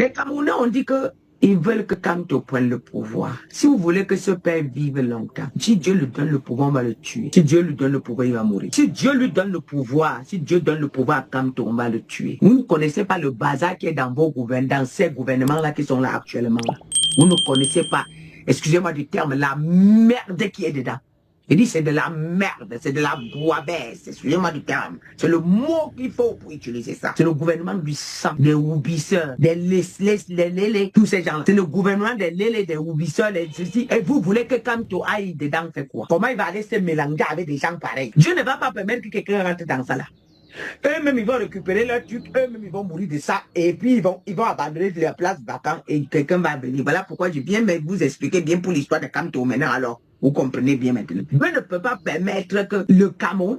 Les Camerounais ont dit que ils veulent que Kamto prenne le pouvoir. Si vous voulez que ce père vive longtemps, si Dieu lui donne le pouvoir, on va le tuer. Si Dieu lui donne le pouvoir, il va mourir. Si Dieu lui donne le pouvoir, si Dieu donne le pouvoir à Kamto, on va le tuer. Vous ne connaissez pas le bazar qui est dans vos gouvernements, dans ces gouvernements-là qui sont là actuellement. Là. Vous ne connaissez pas, excusez-moi du terme, la merde qui est dedans. Il dit c'est de la merde, c'est de la bouillabaisse, excusez-moi du terme. C'est le mot qu'il faut pour utiliser ça. C'est le gouvernement du sang, des houbisseurs, des lélés, tous ces gens-là. C'est le gouvernement des lélés, des houbisseurs, des ceci. Et vous voulez que Kamto aille dedans, fait quoi? Comment il va aller se mélanger avec des gens pareils? Dieu ne va pas permettre que quelqu'un rentre dans ça là. Eux-mêmes, ils vont récupérer leur truc, eux-mêmes, ils vont mourir de ça, et puis ils vont abandonner leur place vacante, et quelqu'un va venir. Voilà pourquoi je viens vous expliquer bien pour l'histoire de Kamto maintenant, alors. Vous comprenez bien maintenant. Dieu ne peut pas permettre que le Cameroun,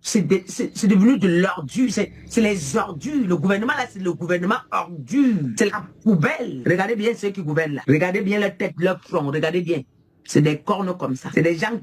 c'est devenu de l'ordure, c'est les ordures. Le gouvernement là, c'est le gouvernement ordure, c'est la poubelle. Regardez bien ceux qui gouvernent là. Regardez bien leur tête, leur front, regardez bien. C'est des cornes comme ça. C'est des gens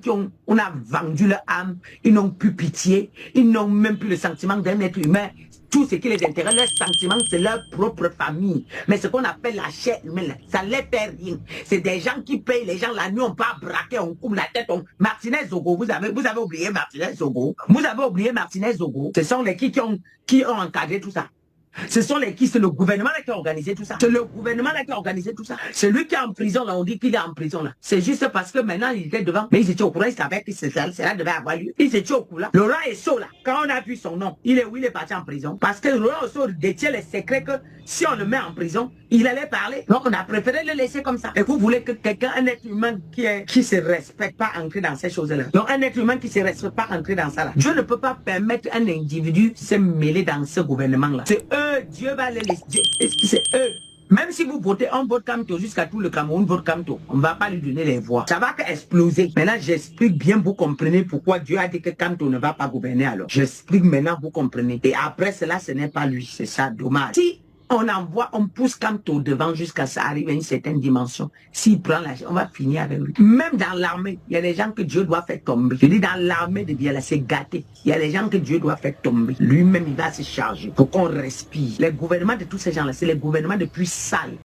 on a vendu leur âme, ils n'ont plus pitié, ils n'ont même plus le sentiment d'un être humain. Tout ce qui les intéresse, leurs sentiments, c'est leur propre famille. Mais ce qu'on appelle la chair humaine, ça ne les fait rien. C'est des gens qui payent les gens la nuit, on part braquer, on coupe la tête. Martinez Zogo, vous avez oublié Martinez Zogo. Vous avez oublié Martinez Zogo. Ce sont les qui ont encadré tout ça. Ce sont les qui, c'est le gouvernement là qui a organisé tout ça. C'est le gouvernement là qui a organisé tout ça. C'est lui qui est en prison là, on dit qu'il est en prison là. C'est juste parce que maintenant il était devant, mais ils étaient au courant, ils savaient que cela devait avoir lieu. Ils étaient au courant. Laurent Esso là, quand on a vu son nom, il est parti en prison. Parce que Laurent Esso détient les secrets que si on le met en prison, il allait parler. Donc on a préféré le laisser comme ça. Et vous voulez que quelqu'un, un être humain qui se respecte pas entrer dans ces choses-là. Donc un être humain qui se respecte pas entrer dans ça là. Dieu ne peut pas permettre un individu se mêler dans ce gouvernement là. C'est eux. Dieu va les laisser. C'est eux. Même si vous votez, on vote Kamto jusqu'à tout le Cameroun vote Kamto. On ne va pas lui donner les voix. Ça va exploser. Maintenant, j'explique bien, vous comprenez pourquoi Dieu a dit que Kamto ne va pas gouverner alors. J'explique maintenant, vous comprenez. Et après cela, ce n'est pas lui. C'est ça, dommage. Si on pousse Kamto devant jusqu'à ça arrive à une certaine dimension. S'il prend l'argent, on va finir avec lui. Même dans l'armée, il y a des gens que Dieu doit faire tomber. Je dis dans l'armée de Biala, c'est gâté. Il y a des gens que Dieu doit faire tomber. Lui-même, il va se charger pour qu'on respire. Les gouvernements de tous ces gens-là, c'est les gouvernements les plus sales.